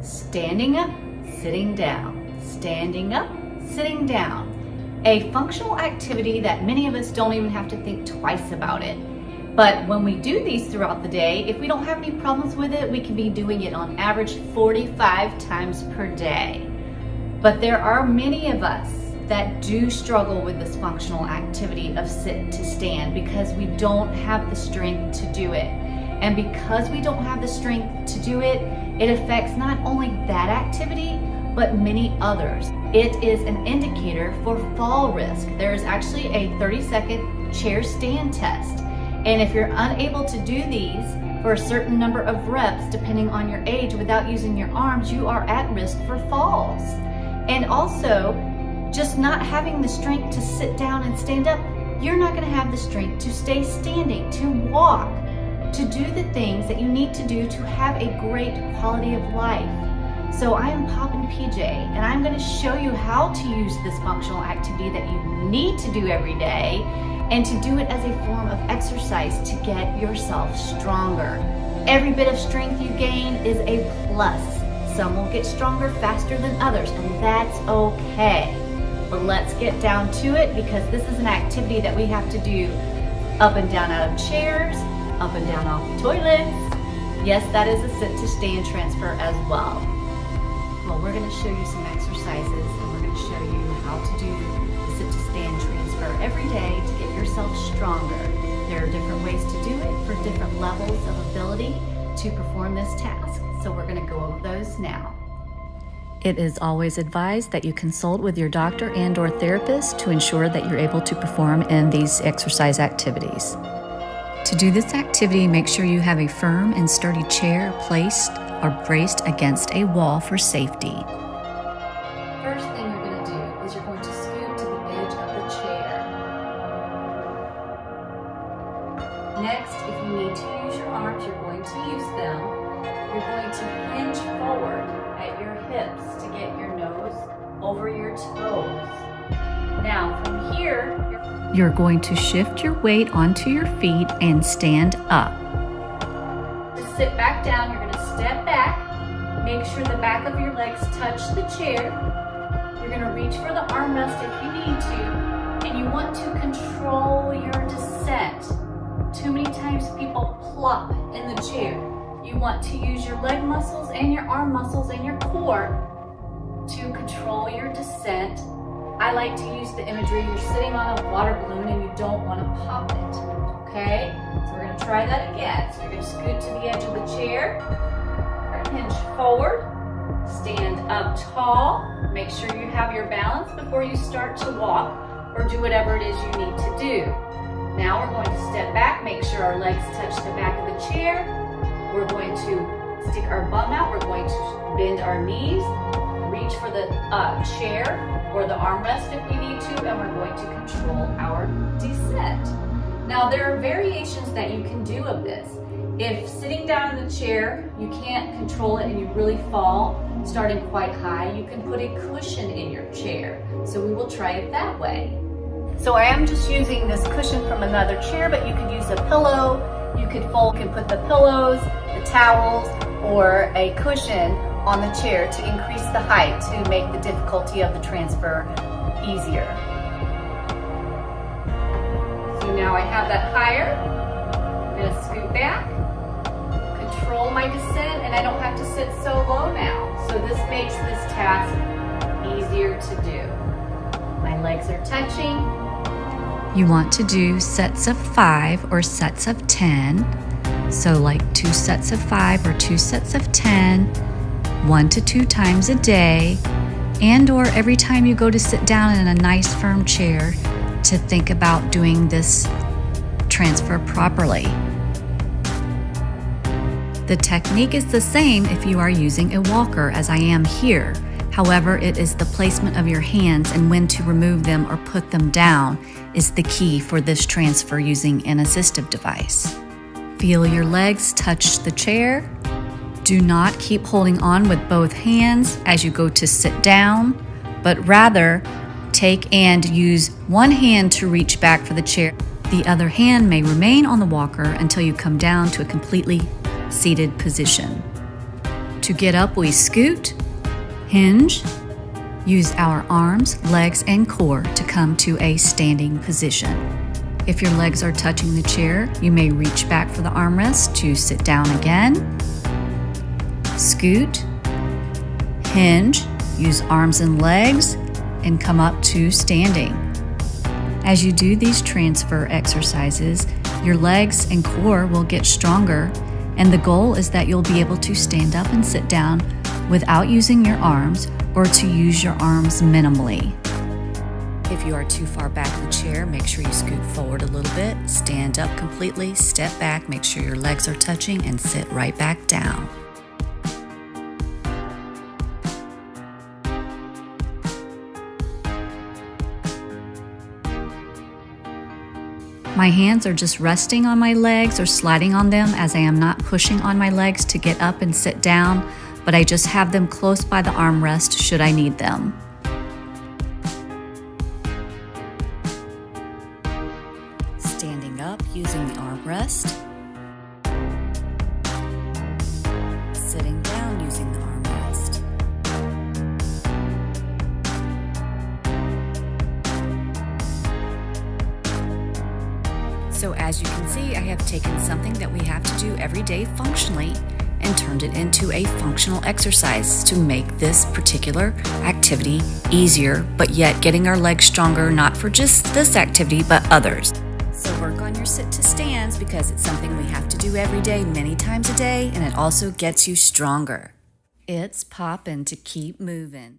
standing up, sitting down, standing up, sitting down. A functional activity that many of us don't even have to think twice about it. But when we do these throughout the day, if we don't have any problems with it, we can be doing it on average 45 times per day. But there are many of us that do struggle with this functional activity of sit to stand because we don't have the strength to do it. And because we don't have the strength to do it, it affects not only that activity, but many others. It is an indicator for fall risk. There's actually a 30-second chair stand test. And if you're unable to do these for a certain number of reps, depending on your age, without using your arms, you are at risk for falls. And also, just not having the strength to sit down and stand up, you're not gonna have the strength to stay standing, to walk, to do the things that you need to do to have a great quality of life. So I am Poppin PJ, and I'm gonna show you how to use this functional activity that you need to do every day, and to do it as a form of exercise to get yourself stronger. Every bit of strength you gain is a plus. Some will get stronger faster than others, and that's okay. But let's get down to it, because this is an activity that we have to do up and down out of chairs, up and down off the toilets. Yes, that is a sit to stand transfer as well. Well, we're gonna show you some exercises, and we're gonna show you how to do the sit to stand transfer every day to get yourself stronger. There are different ways to do it for different levels of ability to perform this task. So we're gonna go over those now. It is always advised that you consult with your doctor and/or therapist to ensure that you're able to perform in these exercise activities. To do this activity, make sure you have a firm and sturdy chair placed or braced against a wall for safety. First thing you're going to do is you're going to scoot to the edge of the chair. Next, if you need to use your arms, you're going to use them. You're going to hinge forward at your hips to get your nose over your toes. Now, from here, you're going to shift your weight onto your feet and stand up. To sit back down, you're going to step back. Make sure the back of your legs touch the chair. You're going to reach for the armrest if you need to, and you want to control your descent. Too many times people plop in the chair. You want to use your leg muscles and your arm muscles and your core to control your descent. I like to use the imagery, you're sitting on a water balloon and you don't want to pop it, okay? So we're going to try that again. So you're going to scoot to the edge of the chair, hinge forward, stand up tall, make sure you have your balance before you start to walk or do whatever it is you need to do. Now we're going to step back, make sure our legs touch the back of the chair. We're going to stick our bum out, we're going to bend our knees, reach for the chair or the armrest if we need to, and we're going to control our descent. Now there are variations that you can do of this. If sitting down in the chair, you can't control it and you really fall, starting quite high, you can put a cushion in your chair. So we will try it that way. So I am just using this cushion from another chair, but you could use a pillow, you could put the pillows, the towels, or a cushion on the chair to increase the height to make the difficulty of the transfer easier. So now I have that higher. I'm going to scoot back, control my descent, and I don't have to sit so low now. So this makes this task easier to do. My legs are touching. You want to do sets of 5 or sets of 10. So like 2 sets of 5 or 2 sets of 10. 1 to 2 times a day, and or every time you go to sit down in a nice firm chair to think about doing this transfer properly. The technique is the same if you are using a walker as I am here. However, it is the placement of your hands and when to remove them or put them down is the key for this transfer using an assistive device. Feel your legs touch the chair. Do not keep holding on with both hands as you go to sit down, but rather take and use one hand to reach back for the chair. The other hand may remain on the walker until you come down to a completely seated position. To get up, we scoot, hinge, use our arms, legs, and core to come to a standing position. If your legs are touching the chair, you may reach back for the armrest to sit down again. Scoot, hinge, use arms and legs, and come up to standing. As you do these transfer exercises, your legs and core will get stronger, and the goal is that you'll be able to stand up and sit down without using your arms or to use your arms minimally. If you are too far back in the chair, make sure you scoot forward a little bit, stand up completely, step back, make sure your legs are touching, and sit right back down. My hands are just resting on my legs or sliding on them, as I am not pushing on my legs to get up and sit down, but I just have them close by the armrest should I need them. Standing up using the armrest. Sitting down using the armrest. So as you can see, I have taken something that we have to do every day functionally and turned it into a functional exercise to make this particular activity easier, but yet getting our legs stronger, not for just this activity, but others. So work on your sit to stands because it's something we have to do every day, many times a day, and it also gets you stronger. It's poppin' to keep moving.